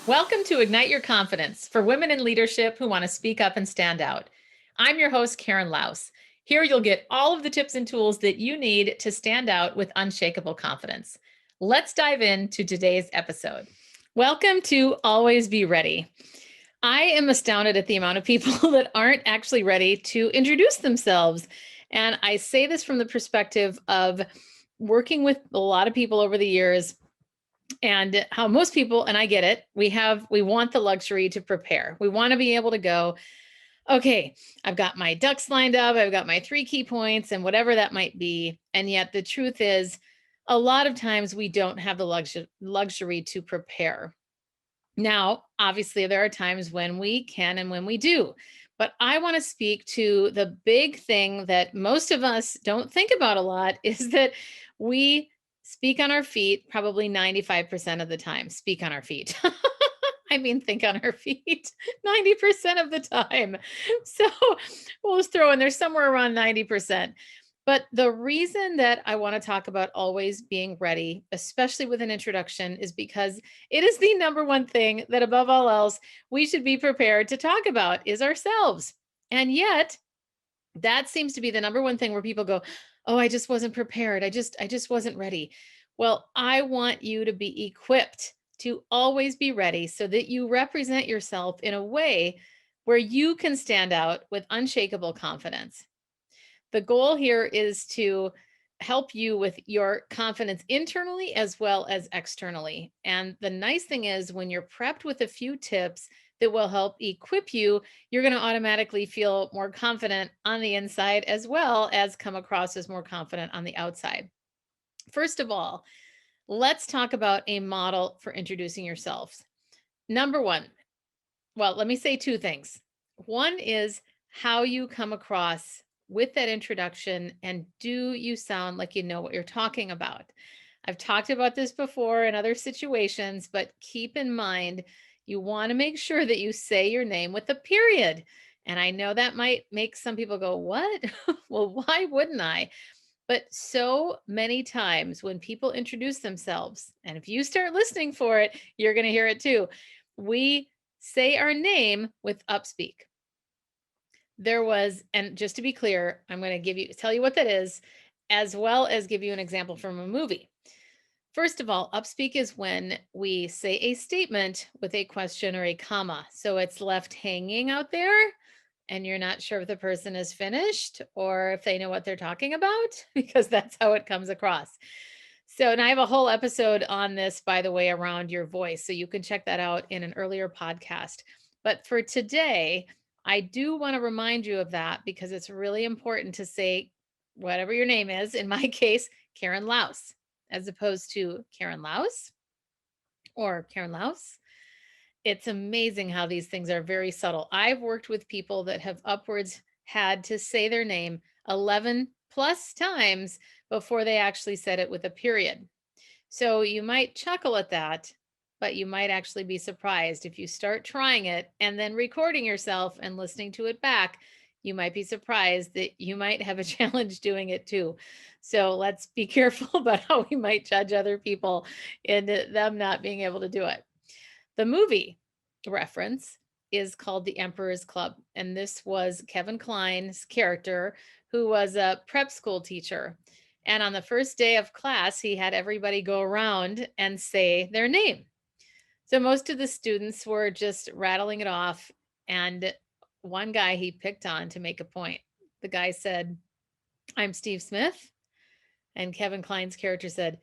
Welcome to Ignite Your Confidence for women in leadership who want to speak up and stand out. I'm your host, Karen Laos. Here you'll get all of the tips and tools that you need to stand out with unshakable confidence. Let's dive into today's episode. Welcome to Always Be Ready. I am astounded at the amount of people that aren't actually ready to introduce themselves. And I say this from the perspective of working with a lot of people over the years, and how most people, and I get it, we want the luxury to prepare. We want to be able to go, okay, I've got my ducks lined up, I've got my 3 key points and whatever that might be. And yet the truth is, a lot of times we don't have the luxury to prepare. Now, obviously, there are times when we can and when we do. But I want to speak to the big thing that most of us don't think about a lot is that we speak on our feet probably 95% of the time. Speak on our feet. I mean, think on our feet 90% of the time. So we'll just throw in there somewhere around 90%. But the reason that I want to talk about always being ready, especially with an introduction, is because it is the number one thing that above all else we should be prepared to talk about is ourselves. And yet, that seems to be the number one thing where people go, "Oh, I just wasn't prepared. I just wasn't ready." Well, I want you to be equipped to always be ready so that you represent yourself in a way where you can stand out with unshakable confidence. The goal here is to help you with your confidence internally as well as externally. And the nice thing is, when you're prepped with a few tips that will help equip you, you're going to automatically feel more confident on the inside as well as come across as more confident on the outside. First of all, let's talk about a model for introducing yourselves. Number one, well, let me say 2 things. One is how you come across with that introduction, and do you sound like you know what you're talking about? I've talked about this before in other situations, but keep in mind you want to make sure that you say your name with a period. And I know that might make some people go, "What?" Well, why wouldn't I? But so many times when people introduce themselves, and if you start listening for it, you're going to hear it too. We say our name with upspeak. There was, and just to be clear, I'm going to tell you what that is, as well as give you an example from a movie. First of all, upspeak is when we say a statement with a question or a comma. So it's left hanging out there and you're not sure if the person is finished or if they know what they're talking about, because that's how it comes across. So, and I have a whole episode on this, by the way, around your voice. So you can check that out in an earlier podcast. But for today, I do want to remind you of that because it's really important to say whatever your name is. In my case, Karen Laos, as opposed to Karen Laos or Karen Laos. It's amazing how these things are very subtle. I've worked with people that have upwards had to say their name 11 plus times before they actually said it with a period. So you might chuckle at that, but you might actually be surprised if you start trying it and then recording yourself and listening to it back. You might be surprised that you might have a challenge doing it too. So let's be careful about how we might judge other people and them not being able to do it. The movie reference is called The Emperor's Club. And this was Kevin Kline's character, who was a prep school teacher. And on the first day of class, he had everybody go around and say their name. So most of the students were just rattling it off. And one guy he picked on to make a point. The guy said, "I'm Steve Smith." And Kevin Kline's character said,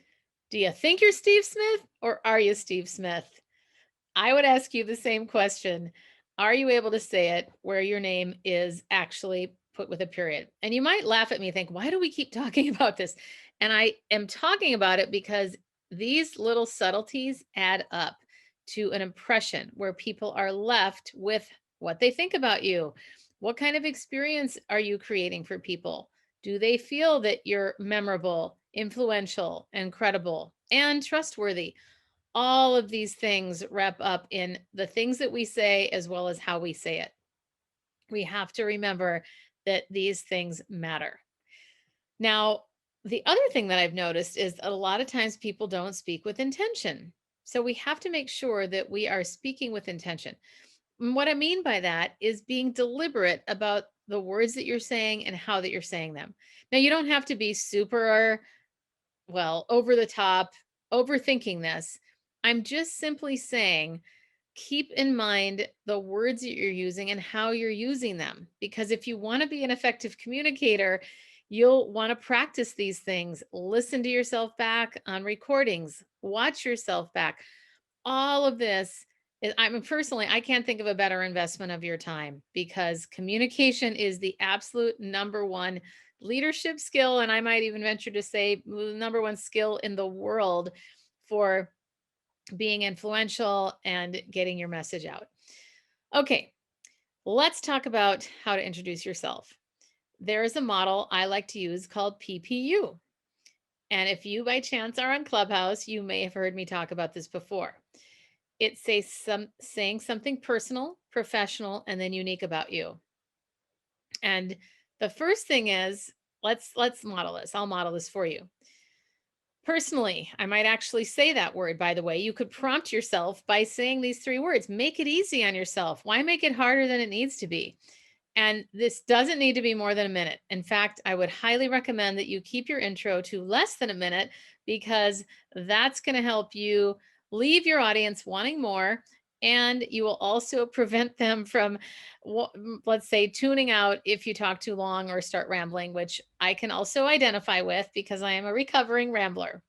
"Do you think you're Steve Smith or are you Steve Smith?" I would ask you the same question. Are you able to say it where your name is actually put with a period? And you might laugh at me and think, why do we keep talking about this? And I am talking about it because these little subtleties add up to an impression where people are left with what they think about you. What kind of experience are you creating for people? Do they feel that you're memorable, influential, and credible and trustworthy? All of these things wrap up in the things that we say as well as how we say it. We have to remember that these things matter. Now, the other thing that I've noticed is a lot of times people don't speak with intention. So we have to make sure that we are speaking with intention. And what I mean by that is being deliberate about the words that you're saying and how that you're saying them. Now, you don't have to be super, well, over the top, overthinking this. I'm just simply saying, keep in mind the words that you're using and how you're using them. Because if you want to be an effective communicator, you'll want to practice these things. Listen to yourself back on recordings, watch yourself back. All of this is, I mean, personally, I can't think of a better investment of your time because communication is the absolute number one leadership skill. And I might even venture to say number one skill in the world for being influential and getting your message out. Okay, let's talk about how to introduce yourself. There is a model I like to use called PPU. And if you by chance are on Clubhouse, you may have heard me talk about this before. It's saying something personal, professional, and then unique about you. And the first thing is, let's model this. I'll model this for you. Personally, I might actually say that word, by the way. You could prompt yourself by saying these three words. Make it easy on yourself. Why make it harder than it needs to be? And this doesn't need to be more than a minute. In fact, I would highly recommend that you keep your intro to less than a minute because that's going to help you leave your audience wanting more. And you will also prevent them from, let's say, tuning out if you talk too long or start rambling, which I can also identify with because I am a recovering rambler.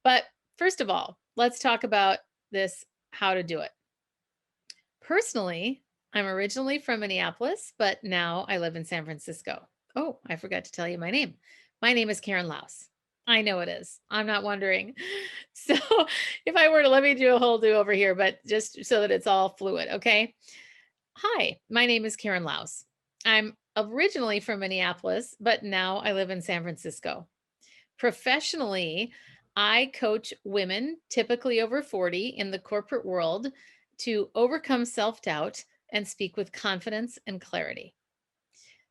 But first of all, let's talk about this, how to do it. Personally, I'm originally from Minneapolis, but now I live in San Francisco. Oh, I forgot to tell you my name. My name is Karen Laos. I know it is. I'm not wondering. So if I were to, let me do a whole do over here, but just so that it's all fluid. Okay. Hi, my name is Karen Laos. I'm originally from Minneapolis, but now I live in San Francisco. Professionally, I coach women, typically over 40 in the corporate world, to overcome self doubt and speak with confidence and clarity.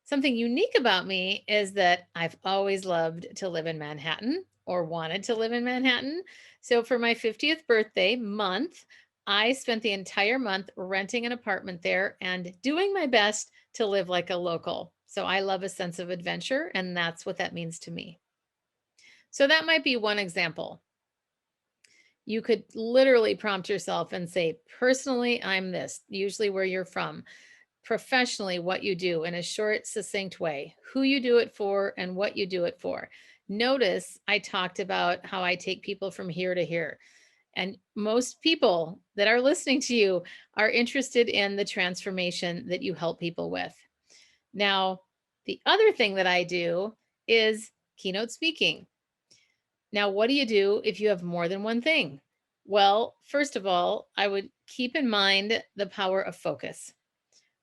Something unique about me is that I've always loved to live in Manhattan or wanted to live in Manhattan. So for my 50th birthday month, I spent the entire month renting an apartment there and doing my best to live like a local. So I love a sense of adventure, and that's what that means to me. So that might be one example. You could literally prompt yourself and say, personally, I'm this, usually where you're from. Professionally, what you do in a short, succinct way, who you do it for, and what you do it for. Notice I talked about how I take people from here to here. And most people that are listening to you are interested in the transformation that you help people with. Now, the other thing that I do is keynote speaking. Now, what do you do if you have more than one thing? Well, first of all, I would keep in mind the power of focus.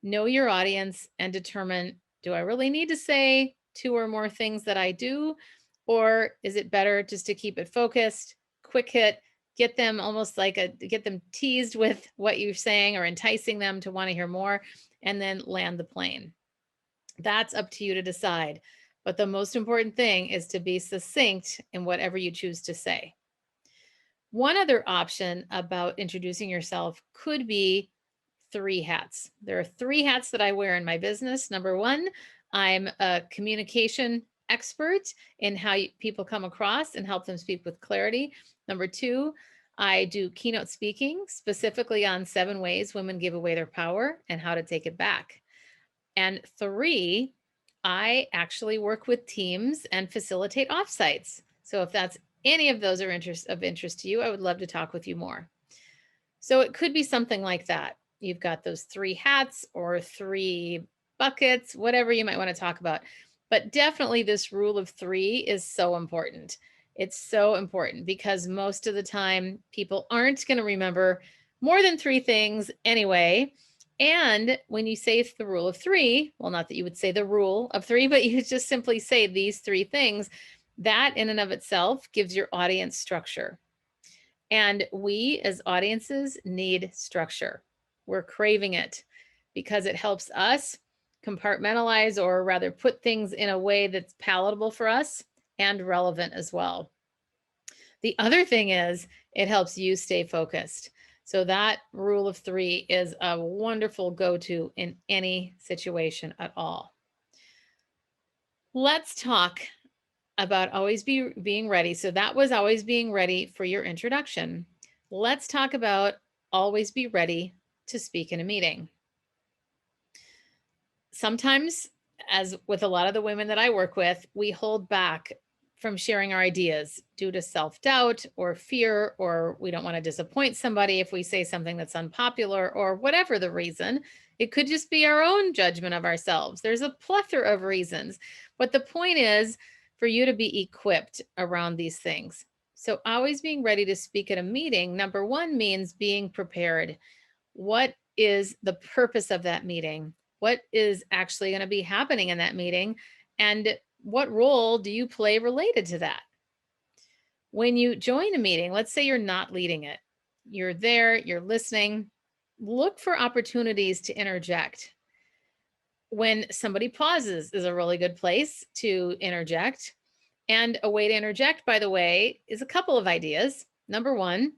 Know your audience and determine, do I really need to say two or more things that I do? Or is it better just to keep it focused, quick hit, get them almost like get them teased with what you're saying or enticing them to want to hear more, and then land the plane? That's up to you to decide. But the most important thing is to be succinct in whatever you choose to say. One other option about introducing yourself could be three hats. There are three hats that I wear in my business. Number one, I'm a communication expert in how people come across and help them speak with clarity. Number two, I do keynote speaking specifically on 7 ways women give away their power and how to take it back. And three, I actually work with teams and facilitate offsites. So if that's any of those are of interest to you, I would love to talk with you more. So it could be something like that. You've got those 3 hats or 3 buckets, whatever you might want to talk about. But definitely this rule of 3 is so important. It's so important because most of the time people aren't going to remember more than 3 things anyway. And when you say the rule of 3, well, not that you would say the rule of 3, but you just simply say these 3 things, that in and of itself gives your audience structure. And we as audiences need structure. We're craving it because it helps us compartmentalize, or rather put things in a way that's palatable for us and relevant as well. The other thing is it helps you stay focused. So that rule of 3 is a wonderful go-to in any situation at all. Let's talk about always being ready. So that was always being ready for your introduction. Let's talk about always be ready to speak in a meeting. Sometimes, as with a lot of the women that I work with, we hold back from sharing our ideas due to self-doubt or fear, or we don't want to disappoint somebody if we say something that's unpopular, or whatever the reason. It could just be our own judgment of ourselves. There's a plethora of reasons. But the point is for you to be equipped around these things. So always being ready to speak at a meeting, number one, means being prepared. What is the purpose of that meeting? What is actually going to be happening in that meeting? And what role do you play related to that? When you join a meeting, let's say you're not leading it, you're there, you're listening, look for opportunities to interject. When somebody pauses is a really good place to interject. And a way to interject, by the way, is a couple of ideas. Number one,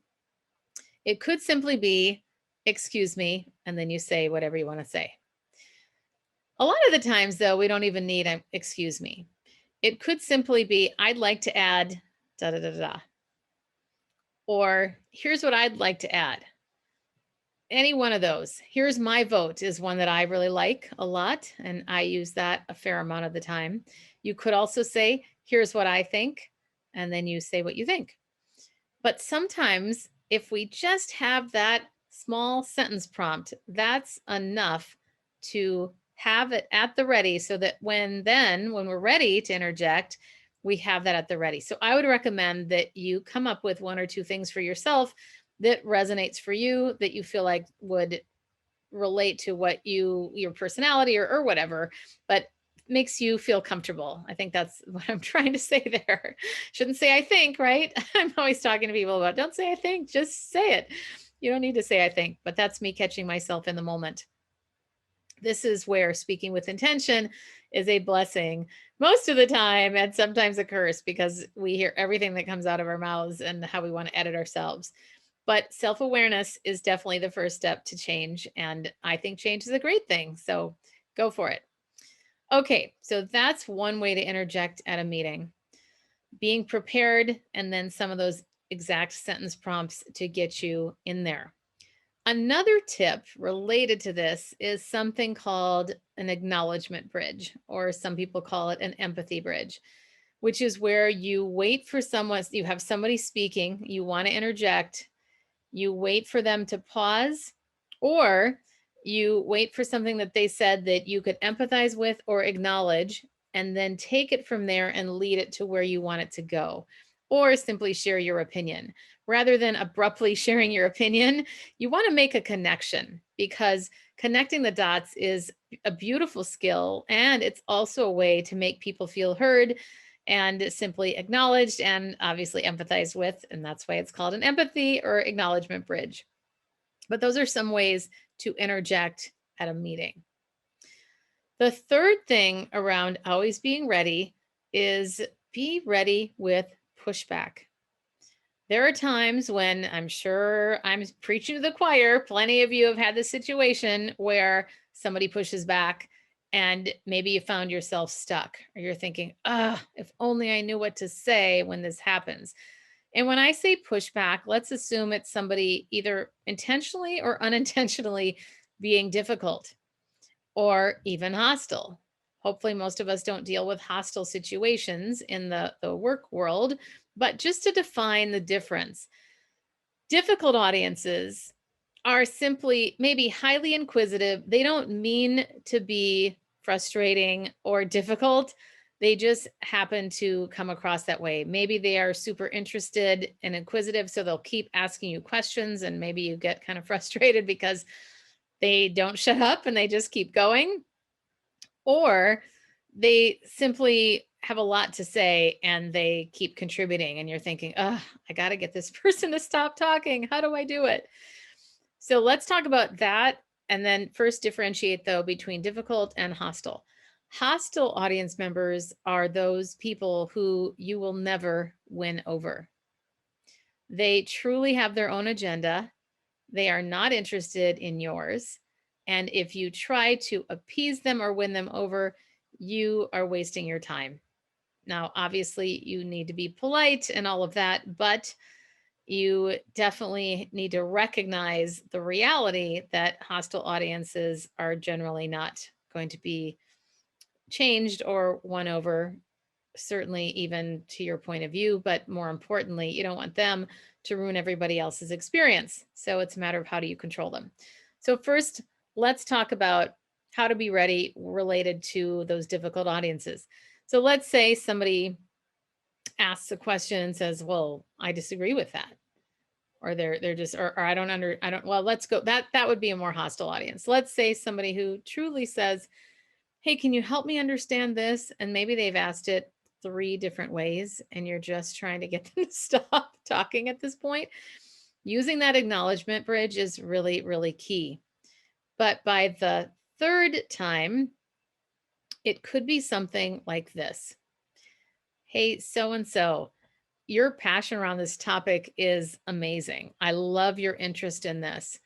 it could simply be, excuse me, and then you say whatever you want to say. A lot of the times, though, we don't even need an excuse me. It could simply be, I'd like to add da da da da. Or here's what I'd like to add. Any one of those. Here's my vote is one that I really like a lot, and I use that a fair amount of the time. You could also say, here's what I think, and then you say what you think. But sometimes if we just have that small sentence prompt, that's enough to have it at the ready so that when we're ready to interject, we have that at the ready. So I would recommend that you come up with one or two things for yourself that resonates for you, that you feel like would relate to what your personality or whatever, but makes you feel comfortable. I think that's what I'm trying to say there. Shouldn't say I think, right? I'm always talking to people about don't say I think, just say it. You don't need to say I think, but that's me catching myself in the moment. This is where speaking with intention is a blessing most of the time, and sometimes a curse, because we hear everything that comes out of our mouths and how we want to edit ourselves. But self-awareness is definitely the first step to change. And I think change is a great thing. So go for it. Okay, so that's one way to interject at a meeting. Being prepared, and then some of those exact sentence prompts to get you in there. Another tip related to this is something called an acknowledgement bridge, or some people call it an empathy bridge, which is where you wait for someone, you have somebody speaking, you want to interject, you wait for them to pause, or you wait for something that they said that you could empathize with or acknowledge, and then take it from there and lead it to where you want it to go, or simply share your opinion. Rather than abruptly sharing your opinion, you want to make a connection, because connecting the dots is a beautiful skill, and it's also a way to make people feel heard and simply acknowledged and obviously empathized with. And that's why it's called an empathy or acknowledgement bridge. But those are some ways to interject at a meeting. The third thing around always being ready is be ready with pushback. There are times when, I'm sure I'm preaching to the choir, plenty of you have had this situation where somebody pushes back and maybe you found yourself stuck, or you're thinking, if only I knew what to say when this happens. And when I say pushback, let's assume it's somebody either intentionally or unintentionally being difficult or even hostile. Hopefully most of us don't deal with hostile situations in the work world, but just to define the difference, difficult audiences are simply maybe highly inquisitive. They don't mean to be frustrating or difficult. They just happen to come across that way. Maybe they are super interested and inquisitive, so they'll keep asking you questions, and maybe you get kind of frustrated because they don't shut up and they just keep going. Or they simply have a lot to say and they keep contributing, and you're thinking, I got to get this person to stop talking. How do I do it? So let's talk about that. And then first differentiate, though, between difficult and hostile. Hostile audience members are those people who you will never win over. They truly have their own agenda. They are not interested in yours. And if you try to appease them or win them over, you are wasting your time. Now, obviously, you need to be polite and all of that, but you definitely need to recognize the reality that hostile audiences are generally not going to be changed or won over, certainly even to your point of view, but more importantly, you don't want them to ruin everybody else's experience. So it's a matter of how do you control them. So first, let's talk about how to be ready related to those difficult audiences. So let's say somebody asks a question and says, "Well, I disagree with that." Or they're just or I don't well, let's go that would be a more hostile audience. Let's say somebody who truly says, "Hey, can you help me understand this?" And maybe they've asked it 3 different ways and you're just trying to get them to stop talking at this point. Using that acknowledgement bridge is really, really key. But by the 3rd time, it could be something like this. "Hey, so and so, your passion around this topic is amazing. I love your interest in this.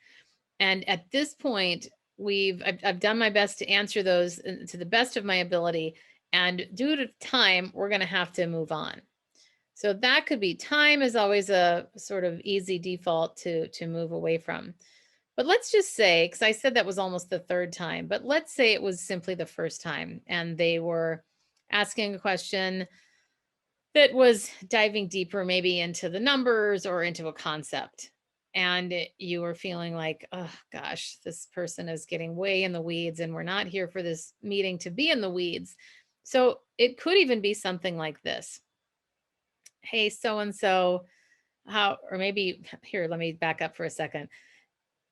And at this point, I've done my best to answer those to the best of my ability. And due to time, we're going to have to move on." So that could be time is always a sort of easy default to move away from. But let's just say, because I said that was almost the 3rd time, but let's say it was simply the 1st time and they were asking a question that was diving deeper, maybe into the numbers or into a concept. And you were feeling like, oh gosh, this person is getting way in the weeds, and we're not here for this meeting to be in the weeds. So it could even be something like this. "Hey, so and so, how," or maybe here, let me back up for a second.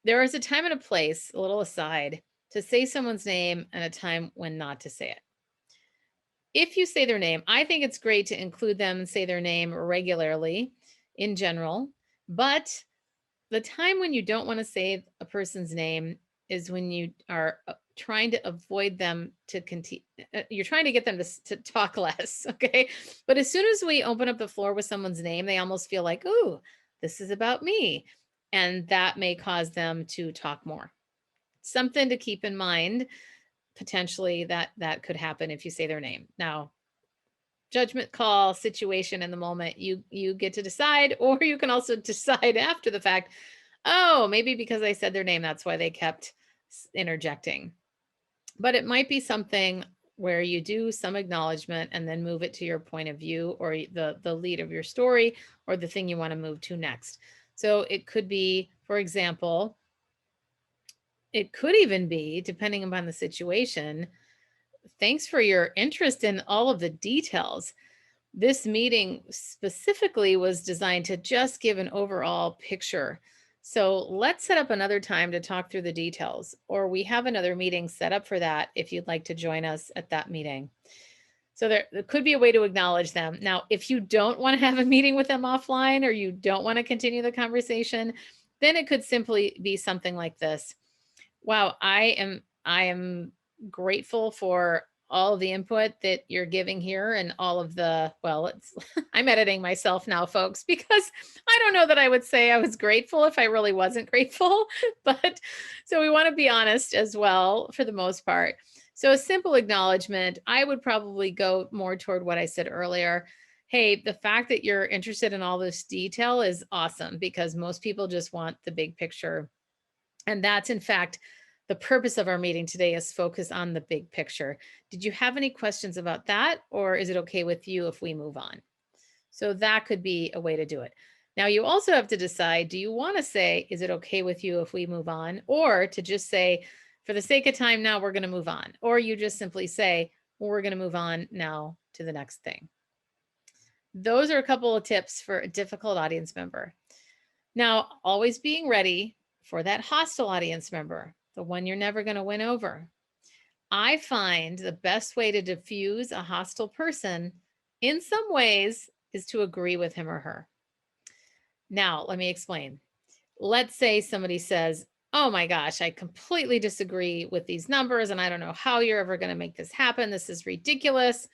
There is a time and a place, a little aside, to say someone's name and a time when not to say it. If you say their name, I think it's great to include them and say their name regularly in general. But the time when you don't want to say a person's name is when you are trying to avoid them to continue. You're trying to get them to talk less. Okay. But as soon as we open up the floor with someone's name, they almost feel like, "Oh, this is about me." And that may cause them to talk more. Something to keep in mind potentially that could happen if you say their name. Now, judgment call, situation in the moment, you get to decide, or you can also decide after the fact, "Oh, maybe because I said their name, that's why they kept interjecting." But it might be something where you do some acknowledgement and then move it to your point of view or the lead of your story or the thing you want to move to next. So it could be, for example, it could even be, depending upon the situation, "Thanks for your interest in all of the details. This meeting specifically was designed to just give an overall picture. So let's set up another time to talk through the details, or we have another meeting set up for that if you'd like to join us at that meeting." So there could be a way to acknowledge them. Now, if you don't want to have a meeting with them offline or you don't want to continue the conversation, then it could simply be something like this. "Wow, I am grateful for all the input that you're giving here and all of the," well, it's I'm editing myself now, folks, because I don't know that I would say I was grateful if I really wasn't grateful. But so we want to be honest as well for the most part. So a simple acknowledgement, I would probably go more toward what I said earlier. "Hey, the fact that you're interested in all this detail is awesome because most people just want the big picture. And that's, in fact, the purpose of our meeting today is focus on the big picture. Did you have any questions about that? Or is it okay with you if we move on?" So that could be a way to do it. Now, you also have to decide, do you want to say, "Is it okay with you if we move on?" Or to just say, "For the sake of time now, we're going to move on." Or you just simply say, "Well, we're going to move on now to the next thing." Those are a couple of tips for a difficult audience member. Now, always being ready for that hostile audience member, the one you're never going to win over. I find the best way to diffuse a hostile person in some ways is to agree with him or her. Now, let me explain. Let's say somebody says, "Oh my gosh, I completely disagree with these numbers, and I don't know how you're ever going to make this happen. This is ridiculous."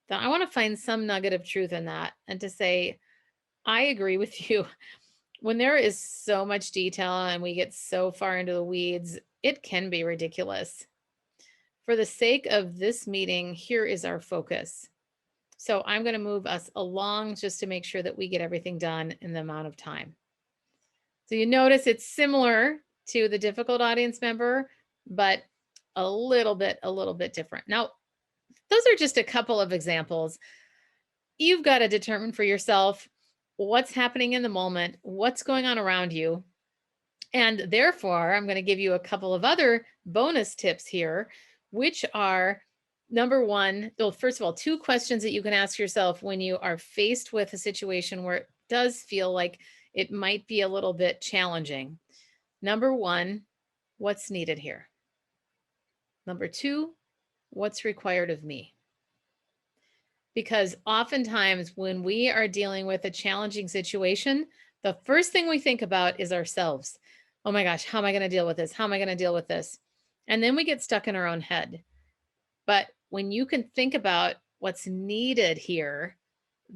Then I want to find some nugget of truth in that and to say, I agree with you. When there is so much detail and we get so far into the weeds, it can be ridiculous. For the sake of this meeting, here is our focus. So I'm going to move us along just to make sure that we get everything done in the amount of time. So you notice it's similar to the difficult audience member, but a little bit different. Now, those are just a couple of examples. You've got to determine for yourself what's happening in the moment, what's going on around you. And therefore, I'm going to give you a couple of other bonus tips here, which are number one, well, first of all, two questions that you can ask yourself when you are faced with a situation where it does feel like it might be a little bit challenging. Number one, what's needed here? Number two, what's required of me? Because oftentimes when we are dealing with a challenging situation, the first thing we think about is ourselves. Oh my gosh, how am I going to deal with this? How am I going to deal with this? And then we get stuck in our own head. But when you can think about what's needed here,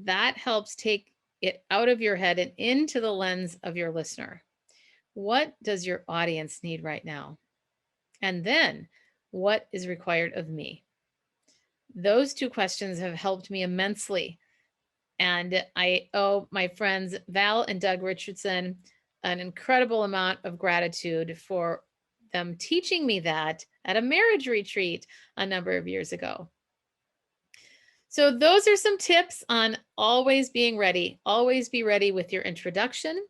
that helps take it out of your head and into the lens of your listener. What does your audience need right now? And then what is required of me? Those two questions have helped me immensely. And I owe my friends Val and Doug Richardson an incredible amount of gratitude for them teaching me that at a marriage retreat a number of years ago. So those are some tips on always being ready. Always be ready with your introduction.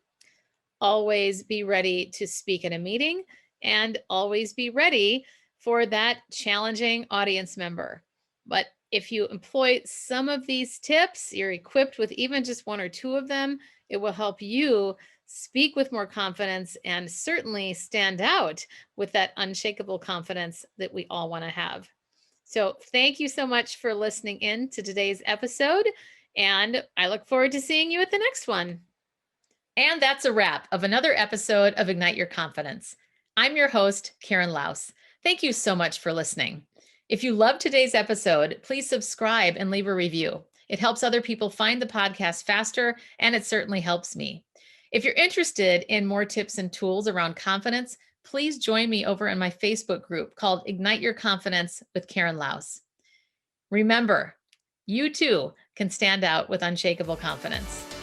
Always be ready to speak in a meeting, and always be ready for that challenging audience member. But if you employ some of these tips, you're equipped with even just one or two of them, it will help you speak with more confidence and certainly stand out with that unshakable confidence that we all want to have. So thank you so much for listening in to today's episode, and I look forward to seeing you at the next one. And that's a wrap of another episode of Ignite Your Confidence. I'm your host, Karen Laos. Thank you so much for listening. If you loved today's episode, please subscribe and leave a review. It helps other people find the podcast faster, and it certainly helps me. If you're interested in more tips and tools around confidence, please join me over in my Facebook group called Ignite Your Confidence with Karen Laos. Remember, you too can stand out with unshakable confidence.